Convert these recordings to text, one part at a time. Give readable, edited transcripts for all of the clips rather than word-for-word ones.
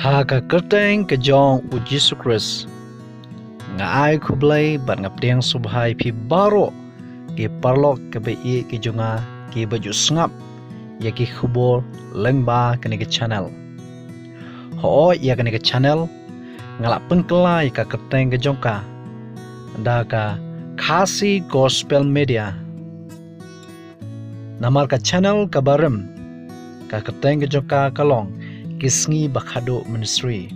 Haka kerteng ke jong u Jesus Christ nga ai kublai bat nga pdeng subhai pi baro ke parlok ke be ke jonga ke baju sngap ya ke khubor lengba ke channel ho ya ke channel ngala pengkelai ka kerteng ke jongka da ka khasi gospel media namar ka channel ka barem ka kerteng ke jongka kalong kisngi bakhado ministry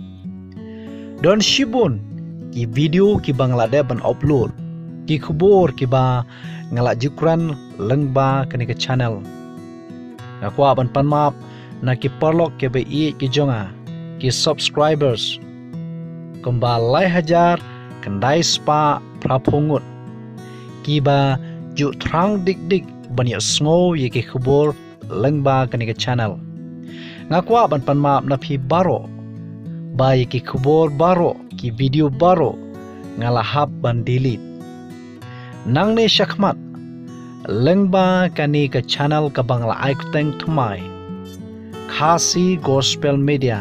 don shibun ki video ki banglade ban upload ki khubor ki ba ngala jukran lengba kani ke channel ngakwa ban panmap na ki parlok ke be ki jonga ki subscribers kembal lai hajar kendai spa prapungut ki ba ju thrang dik dik ban ya sngo ye ki khubor lengba kani ke channel ngakwa ban panmap na phi baro ba ye ki khubor baro ki video baro ngalahap ban delete nang ne shakmat lengba kani ka channel ka bangla aikteng thumai khasi gospel media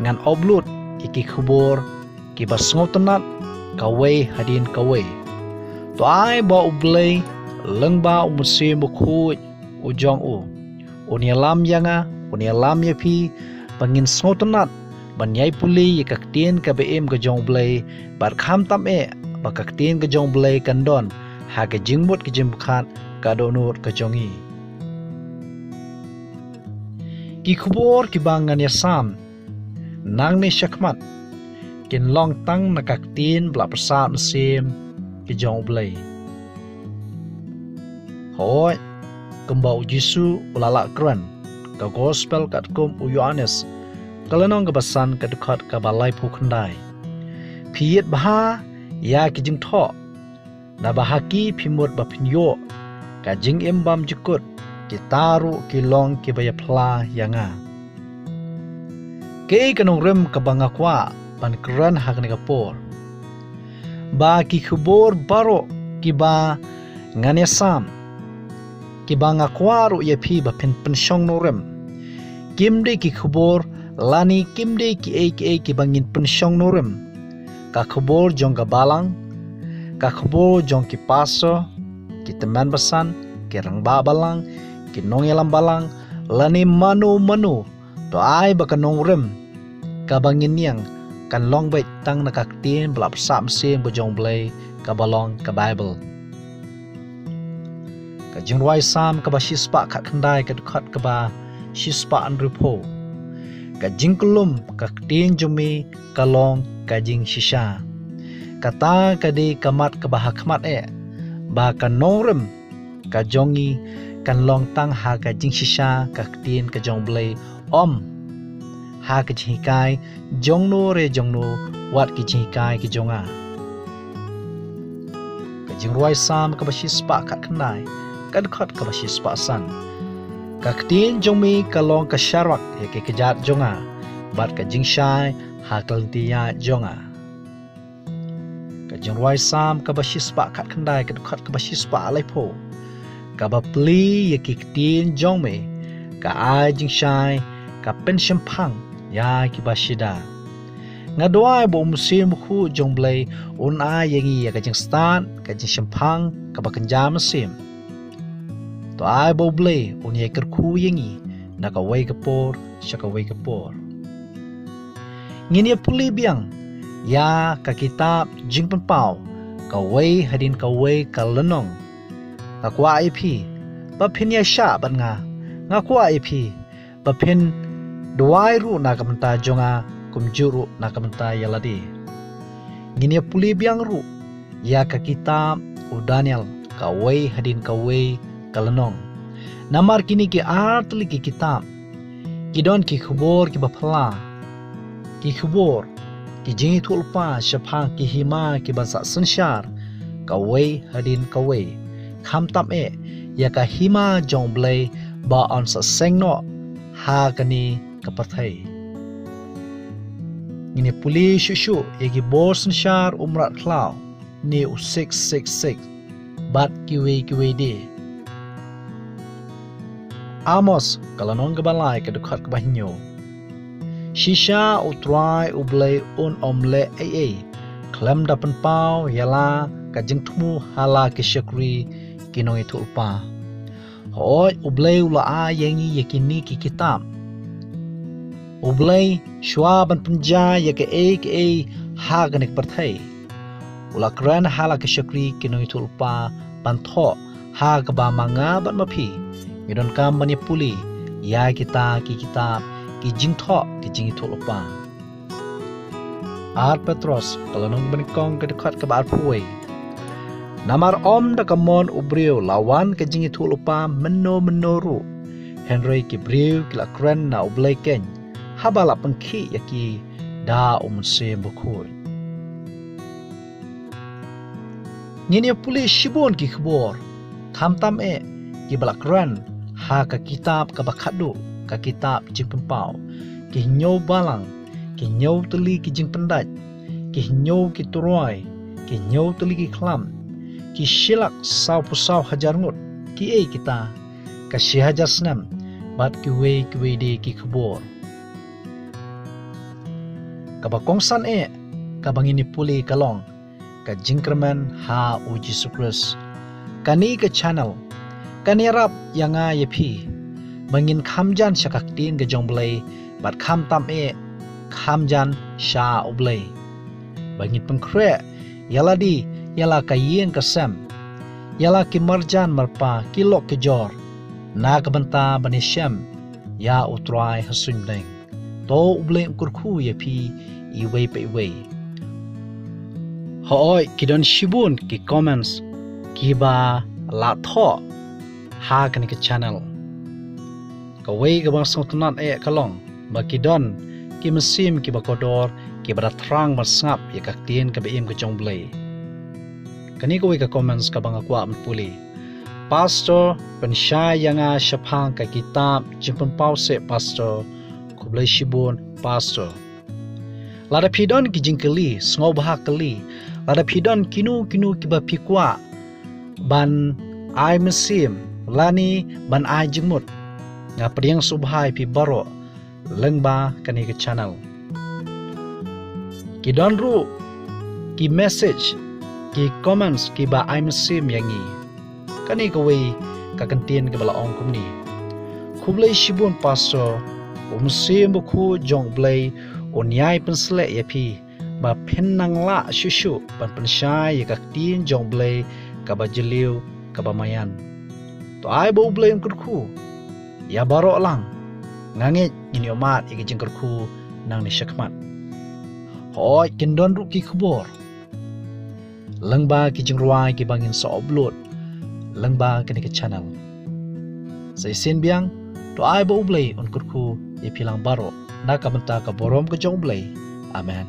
ngan upload ki khubor ki basngotanat kawai hadin kawai to ai ba ublei lengba umse mukhu ujong u unialam yanga unialam yapi pangin snotanat banyai puli ye kaktien ka beem ka jong blai bar kham tam e ba kaktien ka jong blai kandon ha ka jingmut ka jimbkhat ka donur ka jongi ki khubor ki bangan ya sam nang ne shakmat kin long tang na kaktien bla prasad sem ki jong blai hoi kembau jisu ulala kran ka gospel kat kum u Yohanes kalanong kebasan kedekat ke balai pukendai piet baha ya kijing tho na bahaki pimut bapinyo kajing embam jukut kitaru kilong kibaya pla yanga ke kanong rem kabangakwa pan kran hakne kapor ba ki khubor baro kiba nganesam kibangakwa ru ye phi bapin pensyong norem kimde ki khubor lani kimde ki bangin pensyong norem ka khubor jong ka balang ka khubor jong ki paso ki teman basan ki rangba balang ki nongyalam balang lani manu to ai ba kanong rem ka bangin yang kan long bai tang na kaktien blap sam sem bojong blai ka balong ka bible ka jingwai sam ka ba shispa khat khandai ka khat ka ba shispa an rupo ka jingkulum ka tin jumi kalong ka jing shisha kata ka di kamat ka bahakmat ba ka norem ka jongi kan long tang ha ka jing shisha ka tin ka jong blai om ha ka jikai jongno wat ki jikai ki jonga ka jingruai sam ka bashispa khat khnai kan khat ka bashispa san kaktin jongmi kalong ka sharwak ke kejat jonga bat ka jingshai hakal tia jonga ka jingwai sam ka bashispa khat khandai ka khat ka bashispa alaipo ka bapli ye kiktin jongme ka ai jingshai ka pension phang ya ki bashida ngadwai bo musim khu jongblai un a yengi ya ka jingstan ka jingshampang ka bakanjam sim to ai bo blai un ye ker khu yengi na ka wai ka por shaka wai ka por ngini puli biang ya ka kitab jingpan pau ka wai hadin ka wai ka lenong ka kwa ip ba phin ya sha ban nga kwa ip ba phin duai ru na ka menta jonga kumjuru na ka menta yaladi ngini puli biang ru ya ka kitab u Daniel ka wai hadin ka wai kalanong namar kini ki artli ki kitab kidon ki khubor ki bapla ki khubor ki jingi tulpa shapang ki hima ki bansa sanshar kawai hadin kawai khamtam ya ka hima jong blai ba on sa sengno ha kani kapathai ini puli shushu ye ki bor sanshar umrat klau ni u 666 bat kiwi de Amos kalanong gabalai ka dukhat ka bahinyo Shisha utrai ublay un omle ai. Klem dapan pau yala kajing tumu hala kishakri kinong itu upa. Hoi ublay ula yengi yakini ki kitab. Ublay shwa ban punja yake ha ganik perthai. Ula kran hala kishakri kinong itu upa bantho ha gaba manga ban mapi. Ngidon kam manipuli ya kita ki kitab ki jingtho ki jing itu upa. Ar Petros kalau nong benikong ke dekat ke bar puai. Namar om da kamon ubriu lawan ke jing itu upa menoru. Henry ki briu ki la kran na ublay ken. Habala pengki yaki da umse bukui. Ngini puli shibon ki khbor. Tam ki balak ran ha ka kitab ka bakhadu ka kitab jing pempau. Ki nyau balang, ki nyau teli ki jing pendat, ki nyau ki turoy, ki nyau teli ki klam, ki shilak sau pusau hajar ngut, ki kita ka shi hajar senam, bat ki we de ki khbor. Kabakongsan kabangini puli kalong ka jingkerman ha u Jesus Christ kani ke channel kani rap yanga yepi bangin khamjan syakaktin ke jongblay bat kham tam khamjan sha ublay bangin pengkre yala kayeng kasem yala ki marjan marpa kilok ke jor na kabanta banishem ya utrai hasun deng to ublay kurku yepi iway pa iway. Hoy kidon shibun ki comments ki ba la tho ha kan ke channel. Ka way ka bang sotunat kalong ba kidon ki mesim ki ba kodor ki ba trang masngap ya kaktien ka beim ka jongblay. Kani ka way ka comments ka bang akwa puli. Pastor pensyai yanga syapang ka kitab jimpun pause pastor kublay shibun pastor. Lada pidon ki jingkeli, sngau bahak keli. Lada pidon kinu kiba pikwa. Ban ai mesim, lani ban ai jengmut. Nga priang subhai pi baro, lengba kani ke channel. Ki don ru, ki message, ki comments ki ba ai mesim yangi. Kani ke wei kakantien ke bala ong kumni. Kublay shibun paso, mesim buku jongblay, Unyai penselek yapi ba penang la shushu pan pensyai ya kaktin jongblay kaba jeliu kaba mayan. To ai bo blay kurku. Ya baro lang. Ngangit ini omat iki jengkurku nang ni syakmat. Hoi kendon ru ki khbor. Lengba ki jengruai ki bangin so upload. Lengba kini ke channel. Saya sin biang to ai bo blay kurku yapi lang baro. Nak kabenta ka borom ke jongblay. Amen.